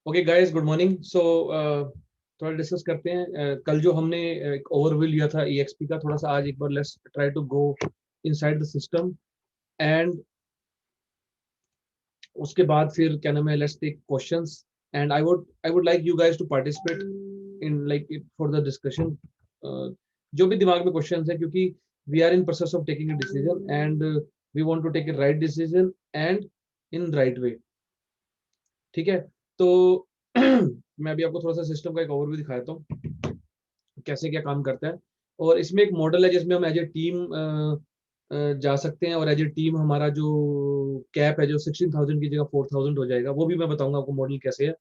Okay guys, good morning. So थोड़ा discuss करते हैं। कल जो हमने एक ओवरव्यू लिया था EXP का, थोड़ा सा आज एक बार let's try to go inside the system and उसके बाद फिर क्या नाम है, let's take questions and I would like you guys to participate in like for the discussion. जो भी दिमाग में क्वेश्चंस है, क्योंकि we are in process of taking a decision and we want to take a right decision and in right way. ठीक है, तो मैं अभी आपको थोड़ा सा सिस्टम का एक ओवरव्यू दिखाता हूँ कैसे क्या काम करता है। और इसमें एक मॉडल है जिसमें हम एज ए टीम जा सकते हैं, और एज ए टीम हमारा जो कैप है जो 16,000 की जगह 4,000 हो जाएगा, वो भी मैं बताऊंगा आपको मॉडल कैसे है।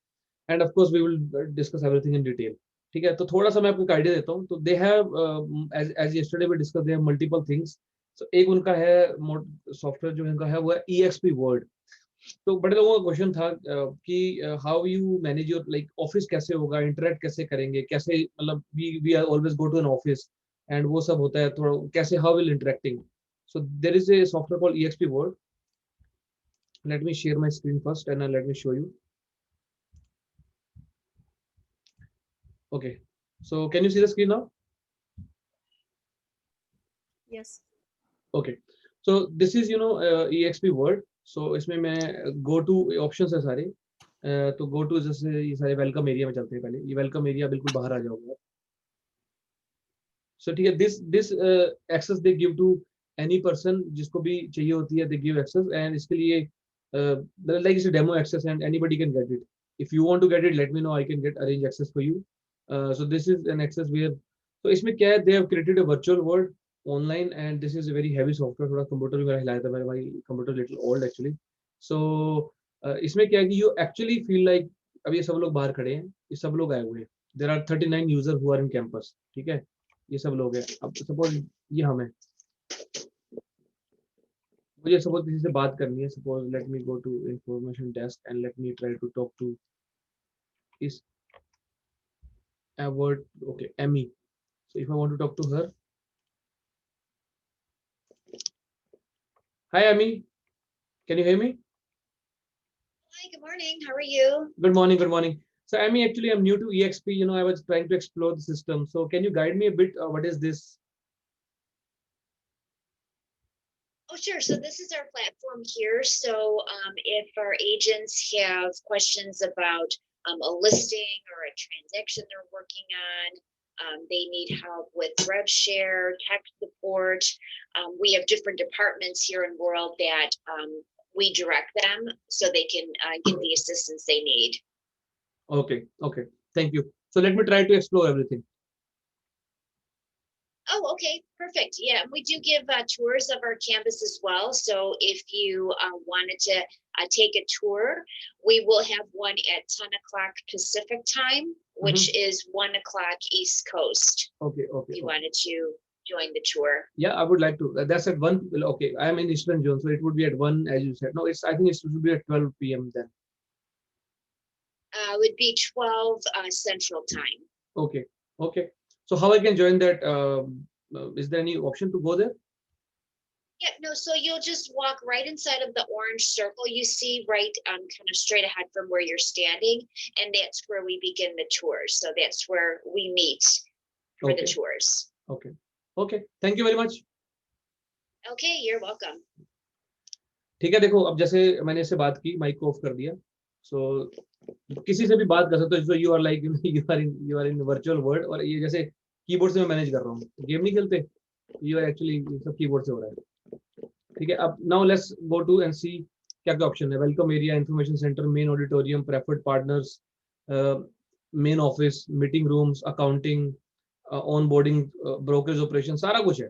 And of course we will discuss everything in detail. ठीक है, तो थोड़ा सा मैं आपको एक आइडिया देता हूँ। तो they have as as yesterday we discuss, they have multiple things. तो एक उनका है सॉफ्टवेयर जो इनका है वो है EXP वर्ड। तो बड़े लोगों का क्वेश्चन था कि how you manage your like office, कैसे होगा, इंटरेक्ट कैसे करेंगे, कैसे मतलब we are always go to an office and वो सब होता है, थोड़ा कैसे how will interacting. So there is a software called EXP World. Let me share my screen first and let me show you. Okay, so can you see the screen now? Yes. Okay, so this is EXP World. So इसमें मैं go two options है सारे। तो go to जैसे ये सारे welcome area में चलते हैं। पहले ये वेलकम एरिया बिल्कुल बाहर आ जाओगे। सो ठीक है, this access they give to any person, जिसको भी चाहिए होती है दे गिव एक्सेस। एंड इसके लिए like it's demo access and anybody can get it. If you want to get it let me know, I can get arrange access for you. So this is an access where, तो इसमें क्या है, they have created a virtual world online and this is a very heavy software. थोड़ा computer भी मेरा हिलाया था, मेरा भाई computer little old actually. So इसमें क्या है कि यू एक्चुअली फील लाइक अब ये सब लोग बाहर खड़े हैं, ये सब लोग आए हुए हैं। There are 39 user who are in campus. ठीक है, ये सब लोग हैं। अब सपोज ये हम है, मुझे सपोज किसी से बात करनी है। Suppose let me go to information desk and let me try to talk to is world, okay, Amy. So if I want to talk to her, hi Amy, can you hear me? Hi, good morning. How are you? Good morning, good morning. So Amy, actually I'm new to EXP. I was trying to explore the system, so can you guide me a bit? What is this? Oh, sure. So this is our platform here. So if our agents have questions about a listing or a transaction they're working on, they need help with rev share, tech support. We have different departments here in World that we direct them so they can get the assistance they need. Okay, okay, thank you. So let me try to explore everything. Oh, okay, perfect. Yeah, we do give tours of our campus as well. So if you wanted to take a tour, we will have one at 10 o'clock Pacific time, which is 1 o'clock East Coast. Okay, okay. If you wanted to join the tour. Yeah, I would like to. That's at 1. Okay, I am in Eastern Zone, so it would be at 1, as you said. No, I think it should be at 12 p.m. then. It would be 12 Central time. Okay, okay. So how I can join that? Is there any option to go there? Yeah, no, so you'll just walk right inside of the orange circle you see right kind of straight ahead from where you're standing, and that's where we begin the tours. So that's where we meet for the tours. Okay, okay. Thank you very much. Okay, you're welcome. ठीक है, देखो अब जैसे मैंने इससे बात की, mic को ऑफ कर दिया। सो किसी से भी बात कर सकते हो। You are like you are in virtual world, और ये जैसे कीबोर्ड से मैं मैनेज कर रहा हूँ, गेम नहीं खेलते, यू आर एक्चुअली सब कीबोर्ड से हो रहा है। ठीक है, अब now let's go to and see क्या क्या ऑप्शन है। Welcome area, information centre, main auditorium, preferred partners, main office, meeting rooms, accounting, onboarding, brokerage operation, सारा कुछ है।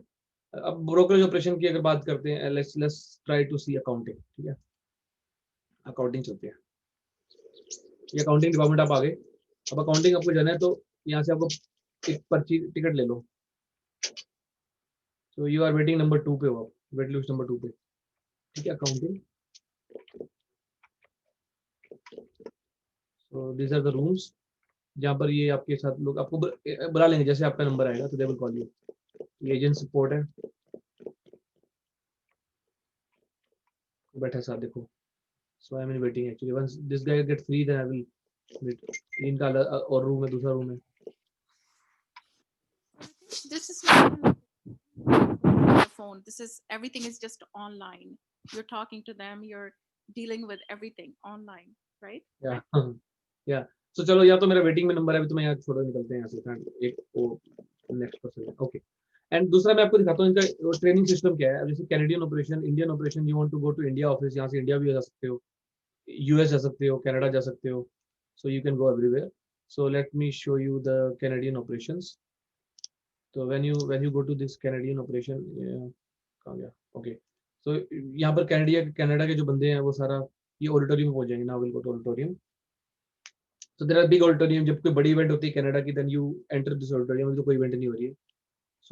अब ब्रोकरेज ऑपरेशन की अगर बात करते हैं, let's try to see accounting. ठीक है, अकाउंटिंग चलते हैं। ये अकाउंटिंग डिपार्टमेंट आप आ गए। अब अकाउंटिंग आपको जाना है, तो यहाँ से आपको एक पर्ची टिकट ले लो। तो यू आर वेटिंग नंबर 2 पे हो आप, वेट लिस्ट नंबर 2 पे। ठीक है, accounting. So this are the rooms जहाँ पर ये आपके साथ लोग आपको बुला लेंगे जैसे आपका नंबर आएगा, तो दे विल कॉल यू। ये एजेंट सपोर्ट है, बैठा साथ देखो। So I am in waiting actually. Once this guy get free then I will तीन का और रूम है, दूसरा रूम है. This is not even a phone. This is everything is just online. You're talking to them. You're dealing with everything online, right? या या सो चलो, या तो मेरा वेटिंग में नंबर है, अभी तो मैं यहाँ छोड़ो, निकलते हैं यहाँ से. एक वो नेक्स्ट पर्सन है. ओके. एंड दूसरा मैं आपको दिखाता हूँ इनका ट्रेनिंग सिस्टम क्या है. जैसे Canadian operation, Indian operation, you want to go to India office, यहाँ से इंडिया भी जा सकते हो, यूएस जा सकते हो, कनाडा जा सकते हो. So you can go everywhere. So let me show you the Canadian operations. तो when you go to this Canadian operation, कहाँ गया? ओके. सो यहाँ पर कनाडा के जो बंदे हैं वो सारा ये ऑडिटोरियम में पहुंच जाएंगे. Now will go to auditorium. So there are big auditorium. जब कोई बड़ी इवेंट होती है कनाडा की, then you enter this auditorium. तो कोई इवेंट नहीं हो रही है.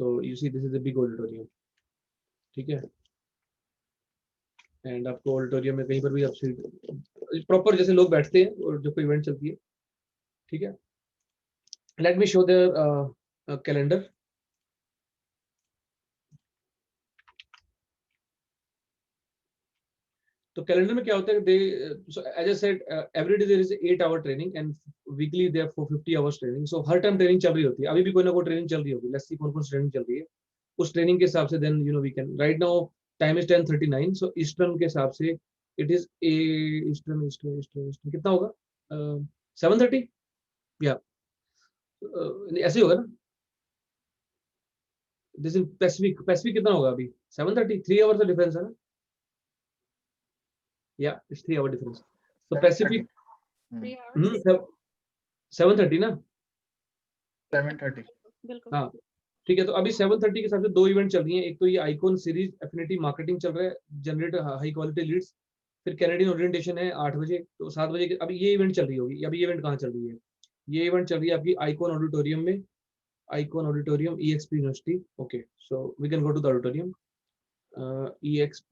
So you see this is a big auditorium. ठीक है. एंड आपको ऑडिटोरियम में कहीं पर भी आप सीट प्रॉपर जैसे लोग बैठते हैं और जब कोई इवेंट चलती है. ठीक है. Let me show their calendar. तो कैलेंडर में क्या होता है, they so as I said every day there is 8 hour training and weekly there for 50 hours training. So हर टाइम ट्रेनिंग चल रही होती है. अभी भी कोई ना कोई ट्रेनिंग चल रही होगी. लेट्स सी कौन कौन सी ट्रेनिंग चल रही है. उस ट्रेनिंग के हिसाब से then you know we can. Right now time is 10:39. So eastern के हिसाब से इट इज ए ईस्टर्न कितना होगा? 7:30 या ऐसे ही होगा ना. दिस इन पैसिफिक कितना होगा अभी? 7:30. 3 आवर का डिफरेंस है ना. Yeah, it's 3 hour difference. So Pacific 3 hours. 7:30 ना. 7:30. बिल्कुल. हाँ ठीक है. तो अभी 7:30 के हिसाब से 2 इवेंट चल रही हैं. एक तो ये आइकॉन सीरीज एफिनिटी मार्केटिंग चल रहा है, जनरेट हाई क्वालिटी लीड्स. फिर कैनेडियन ओरिएंटेशन है 8 बजे. तो 7 बजे अभी ये इवेंट चल रही होगी. अभी ये इवेंट कहाँ चल रही है? ये इवेंट चल रही है आपकी आइकॉन ऑडिटोरियम में. Icon Auditorium EXP University. Okay. So we can go to the auditorium EXP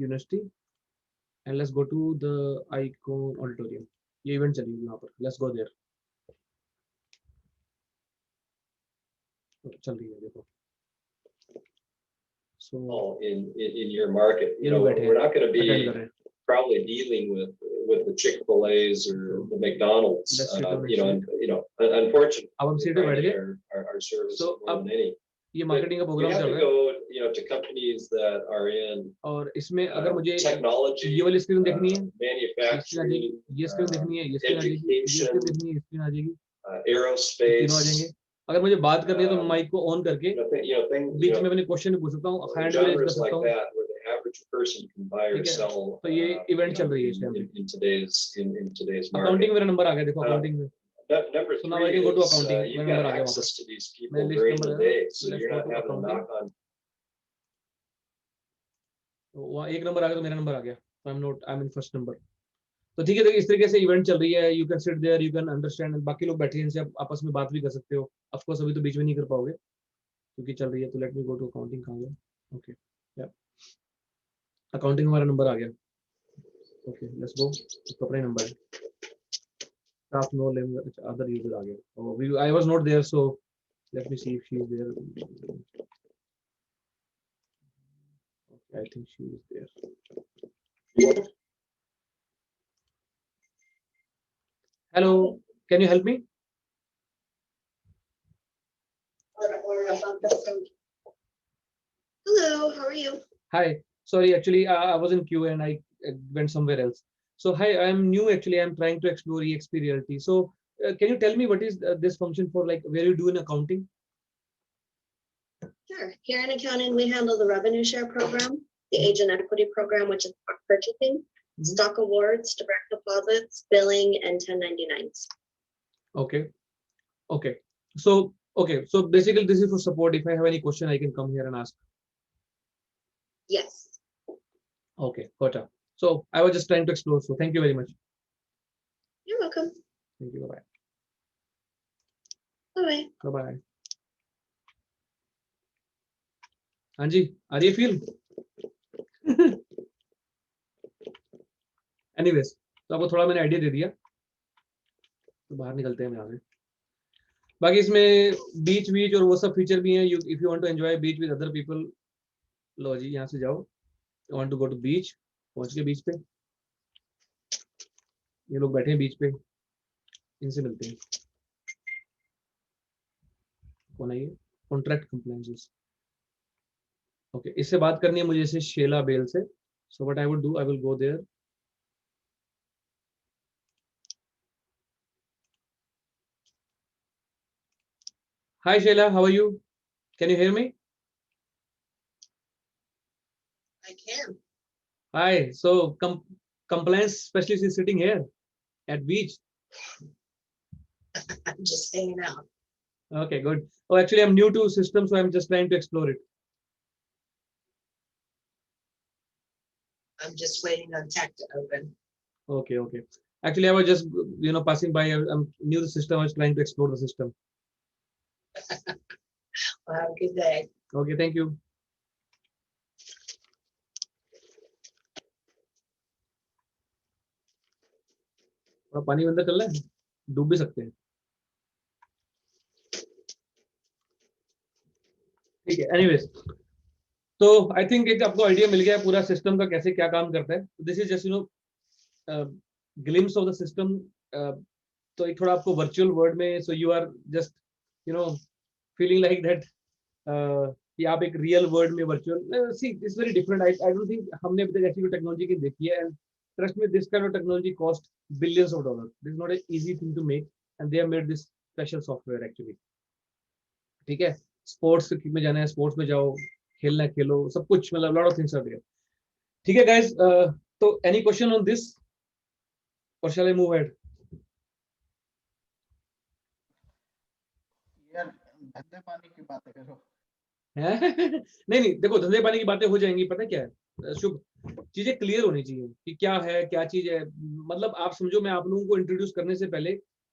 University. And let's go to the Icon Auditorium. ये इवेंट चली यहाँ पर. Let's go there. चल रही है देखो. So in your market, you know, we're not going to be probably dealing with the Chick-fil-A's or the McDonald's, unfortunately. अब हम सीट पे बैठ गए. Our service So more than any. ये मार्केटिंग का You प्रोग्राम have चल to रहा है. go, to companies that are in और इसमें अगर मुझे technology, ये वाली स्क्रीन देखनी है, manufacturing, ये स्क्रीन देखनी है, ये स्क्रीन आ जाएगी, ये स्क्रीन education, देखनी है, ये स्क्रीन आ जाएगी, तीनों आ aerospace. जाएंगे. अगर मुझे बात करनी है तो माइक को ऑन करके Things, बीच में अपने क्वेश्चन पूछ सकता हूँ, हैंड रेज कर genres सकता like हूँ. that where the average person can buy or ठीक है. sell. तो ये इवेंट चल रही है इस टाइम पे. in today's market. अकाउंटिंग मेरा नंबर आ गया देखो. अकाउंटिंग में Number So now I three can go to is, accounting. you've Remember, got I have access to these people list during number the है. day, so Let's you're go not to having to accounting. knock on. वहाँ एक number आ गया तो मेरा number आ गया. आई am in first number. तो ठीक है. देखिए इस तरीके से इवेंट चल रही है. You can sit there, you can understand. बाकी लोग बैठे हैं, इनसे आप आपस में बात भी कर सकते हो. ऑफ कोर्स अभी तो बीच में नहीं कर पाओगे क्योंकि चल रही है. तो let me go to accounting. कहाँ गया? ओके. या अकाउंटिंग हमारा नंबर आ गया. Okay let's go. इसका अपना नंबर है. Staff no language other user आ गया. Oh, I was not there, so let me see if she is there. Okay, I think she is there. Hello, can you help me? Hello, how are you? Hi. Sorry, actually, I was in queue and I went somewhere else. So hi, I am new. Actually, I am trying to explore EXP Realty. So can you tell me what is this function for? Like where you do in accounting? Sure. Here in accounting, we handle the revenue share program, the agent equity program, which is stock purchasing, stock awards, direct deposits, billing, and 1099s. Okay. Okay. So basically, this is for support. If I have any question, I can come here and ask. Yes. Okay, got it. So I was just trying to explore. So thank you very much. You're welcome. Thank you. Bye Bye-bye. bye. Bye bye. हाँ जी, आ रही है feel? Anyways, तो आपको थोड़ा मैंने idea दे दिया. तो बाहर निकलते हैं यहाँ से. बाकी इसमें बीच और वो सब फीचर भी हैं. If you want to enjoy beach with other people, लो जी यहाँ से जाओ. Want to go to beach. पहुंच के बीच पे. ये लोग बैठे हैं बीच पे, इनसे मिलते हैं। कौन है ये? Contract compliances. ओके, इससे बात करनी है मुझे, इसे शेला बेल से। So what I would do, I will go there. Hi Sheila, how are you? Can you hear me? I can. Hi. So compliance specialist is sitting here at beach. I'm just hanging out. Okay, good. Oh, actually, I'm new to system, so I'm just trying to explore it. I'm just waiting on tech to open. Okay, okay. Actually, I was just passing by. I'm new to the system. I was trying to explore the system. Well, have a good day. Okay, thank you. थोड़ा पानी में अंदर चल रहा है, डूब भी सकते हैं। ठीक है, एनीवेज, तो आई थिंक एक आपको आइडिया मिल गया पूरा सिस्टम का कैसे क्या काम करता है। This is just glimpse of the system. तो एक थोड़ा आपको वर्चुअल वर्ल्ड में, so you are just feeling like that कि आप एक रियल वर्ल्ड में virtual, see it's very different. I don't think हमने अभी तक ऐसी कोई टेक्नोलॉजी की देखी है, and trust me this kind of technology cost billions of dollar. This is not a easy thing to make, and they have made this special software actually. ठीक है, स्पोर्ट्स में जाना है, स्पोर्ट्स में जाओ, खेलना है खेलो, सब कुछ, मतलब lot of things are there. ठीक है गाइस, तो एनी क्वेश्चन ऑन दिस और शैल आई मूव अहेड? यार धंधे पानी की बातें करो। नहीं नहीं, देखो धंधे पानी की बातें हो जाएंगी। पता क्या है शुभ, चीजें क्लियर होनी चाहिए कि क्या है क्या चीज है। मतलब आप समझो, मैं आप लोगों को इंट्रोड्यूस करने से पहले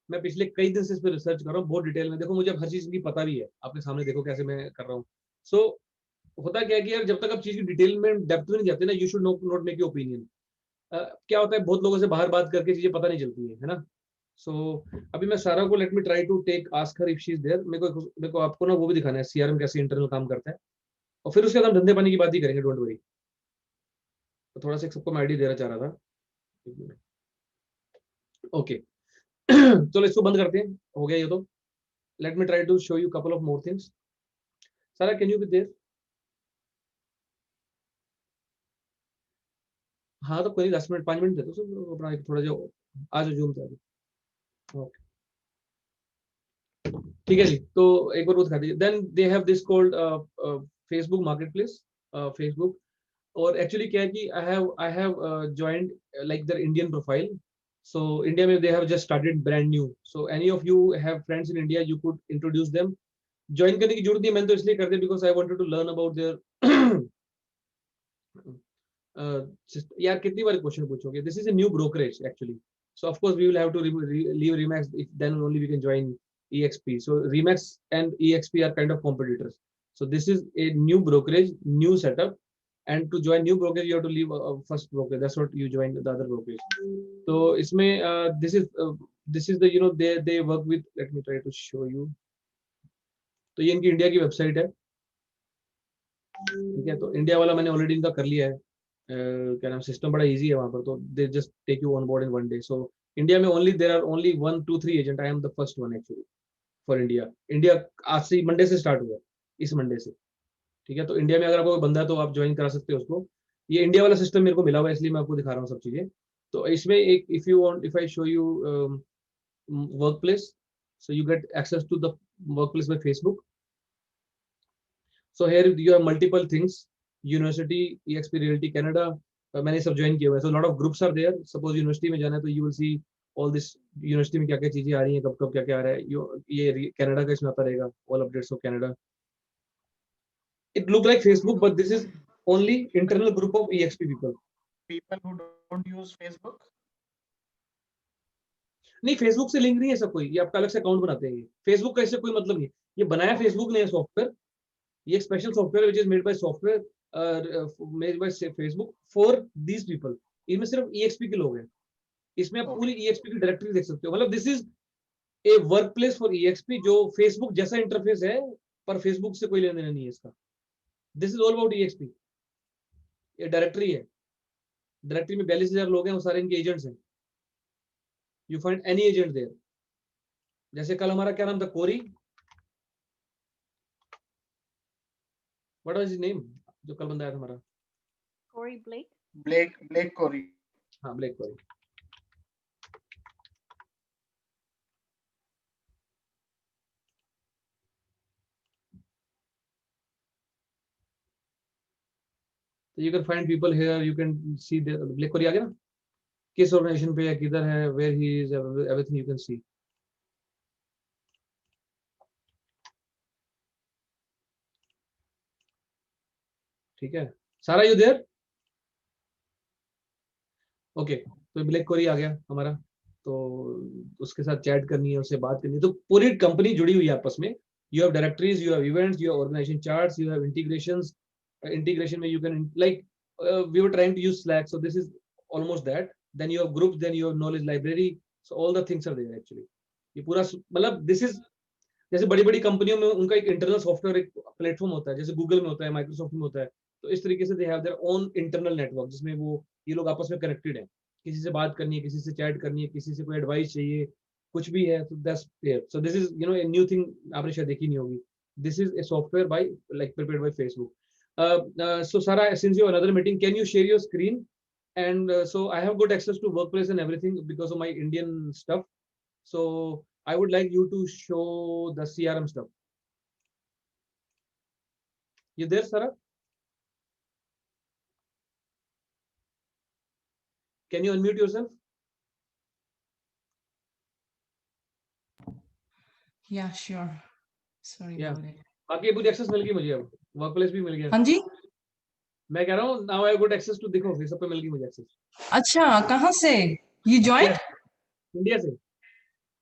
मैं पिछले कई दिन से इस पर रिसर्च कर रहा हूँ बहुत डिटेल में। देखो मुझे अब हर चीज की पता भी है, आपके सामने देखो कैसे मैं कर रहा हूँ। सो होता क्या है कि यार जब तक आप चीज की डिटेल में डेप्थ में नहीं जाते ना, you should not make your opinion. क्या होता है, बहुत लोगों से बाहर बात करके चीजें पता नहीं चलती है ना। सो अभी मैं सारा को let me try to take ask her if she is there. मेरे को आपको ना वो भी दिखाना है सीआरएम कैसे इंटरनल काम करता है, और फिर उसके बाद हम धंधे पानी की बात ही करेंगे, डोंट वरी। तो थोड़ा सा सबको मैं आइडिया देना चाह रहा था। ओके चलो इसको बंद करते हैं, हो गया ये तो। Let me try to show you couple of more things. Sarah can you be there? हाँ तो कोई 10 मिनट 5 मिनट दे दो अपना, थोड़ा जो आज जूम पे। ओके ठीक है जी, तो एक बार वो दिखा दीजिए। Then they have this called Facebook marketplace, Facebook. और एक्चुअली क्या है कि I have joined like their Indian profile. So India में they have just started brand new, so any of you have friends in India, you could introduce them. Join करने की जरूरत नहीं, मैंने तो इसलिए कर दिया because I wanted to learn about there. यार कितनी बार क्वेश्चन पूछोगे? This is a new brokerage actually, so of course we will have to leave Remax, if then only we can join EXP. So Remax and EXP are kind of competitors. So this is a new brokerage, new setup, and to join new brokerage you have to leave first brokerage. That's what you join the other brokerage. So isme this is the they work with, let me try to show you. तो ये इनकी India की website है। ठीक है, तो India वाला मैंने ऑलरेडी इनका कर लिया है। क्या नाम, सिस्टम बड़ा इजी है वहां पर, तो they just take you on board in one day. So India में only there are only 1 2 3 agent. I am the first one actually for India. India आज से मंडे से स्टार्ट हुआ, इस मंडे से। ठीक है, तो इंडिया में अगर आपको कोई बंदा है तो आप ज्वाइन करा सकते हो उसको। ये इंडिया वाला सिस्टम मेरे को मिला हुआ है, इसलिए मैं आपको दिखा रहा हूँ सब चीजें। तो इसमें एक, if you want, if I show you work place, so you get access to the workplace by Facebook. So here you have multiple things, university, EXP Realty Canada, मैंने सब ज्वाइन किया हुआ है। So lot of groups are there. Suppose university में जाना है तो you will see all this, university में क्या क्या चीजें आ रही हैं, कब कब क्या क्या आ रहा है। ये कनाडा का इसमें आता रहेगा, all updates of Canada. It look like Facebook, but this is only internal group of EXP people. People who don't use Facebook. नहीं, फेसबुक से लिंक नहीं है सब कोई, ये आपका अलग से अकाउंट बनाते हैं। फेसबुक का इससे कोई मतलब नहीं, ये बनाया फेसबुक ने सॉफ्टवेयर। ये special software which is made by software made by Facebook for these people. इनमें सिर्फ EXP के लोग हैं। इसमें आप पूरी EXP की डायरेक्टरी देख सकते हो। मतलब this is A work place for EXP, जो फेसबुक जैसा इंटरफेस है, पर फेसबुक से कोई लेना देना नहीं है इसका। This is all about EXP। ये डायरेक्टरी है, डायरेक्टरी में 42,000 लोग हैं, वो सारे इनके एजेंट्स हैं। You find any agent there. जैसे कल हमारा क्या नाम था, कोरी, what was his name, जो कल बंदा आया था हमारा, Corey Blake. Blake Corey. हाँ Blake Corey. So you can find people here, you can see the black कोरी आ गया ना, किस ऑर्गेनाइजेशन पे है, किधर है, where he is, everything you can see. ठीक है, सारा यू देयर. ओके, तो ब्लैक कोरी आ गया हमारा, तो उसके साथ चैट करनी है, उससे बात करनी है, तो पूरी कंपनी जुड़ी हुई है आपस में. You have directories, you have events, you have organisation charts, you have integrations. Integration में you can like we were trying to use Slack, so this is almost that. Then you have groups, then you have knowledge library, so all the things are there actually. ये पूरा मतलब this is, जैसे बड़ी बड़ी कंपनियों में उनका एक इंटरनल सॉफ्टवेयर, एक प्लेटफॉर्म होता है, जैसे गूगल में होता है, माइक्रोसॉफ्ट में होता है, तो इस तरीके से they have their own internal network, जिसमें वो ये लोग आपस में कनेक्टेड है. किसी से बात करनी है, किसी से चैट करनी है, किसी से कोई एडवाइस चाहिए, कुछ भी है, तो that's there. So this is you know a new thing, आपने शायद देखी नहीं होगी. This is a software by like prepared by Facebook. So Sarah, since you have another meeting, can you share your screen? And so I have good access to workplace and everything because of my Indian stuff. So I would like you to show the CRM stuff. You there, Sarah? Can you unmute yourself? Yeah, sure. Sorry Yeah. about it. बाकी ये पूरी access मिल गई मुझे, अब workplace भी मिल गया. हाँ जी, मैं कह रहा हूँ now I have good access to, देखो ये सब पे मिल गई मुझे एक्सेस. अच्छा कहाँ से? You joined? इंडिया से.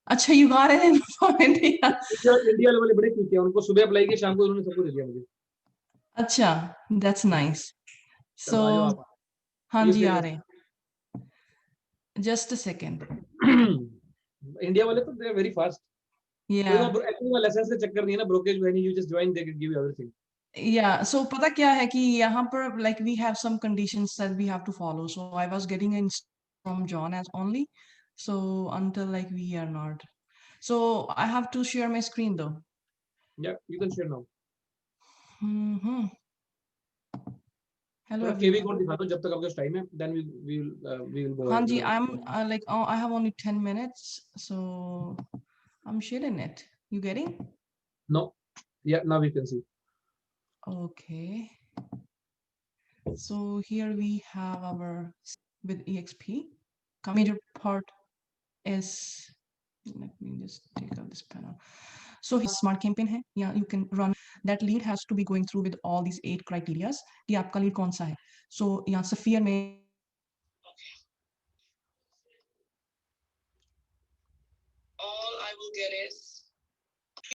अच्छा, you got it from India. India वाले बड़े क्विक है, उनको सुबह अप्लाई किया, शाम को उन्होंने सबको दे दिया मुझे. अच्छा, that's nice. चलो आ जाओ So, आप. हाँ You ji share uh your- रहे हैं. Just a second. इंडिया वाले तो they very fast. Yeah. Actually licence का चक्कर नहीं है ना, brokerage when you just join they give you everything. Yeah, so पता क्या है कि यहाँ पर like we have some conditions that we have to follow. So I was getting in from John as only. So until like we are not. So I have to share my screen though. या you can share now. Mm-hmm. Hello थोड़ा केवी everyone. Code दिखा दो जब तक आपके पास time है, then we will go. हाँ जी, I'm like oh, I have only 10 minutes, so I'm sharing it. You getting? No, yeah now we can see. Okay. So here we have our with EXP. Major part is, let me just take out this panel. So his smart campaign है. Yeah, you can run. That lead has to be going through with all these 8 criteria. कि आपका lead कौन सा है. So यहाँ Sapphire में all I will get is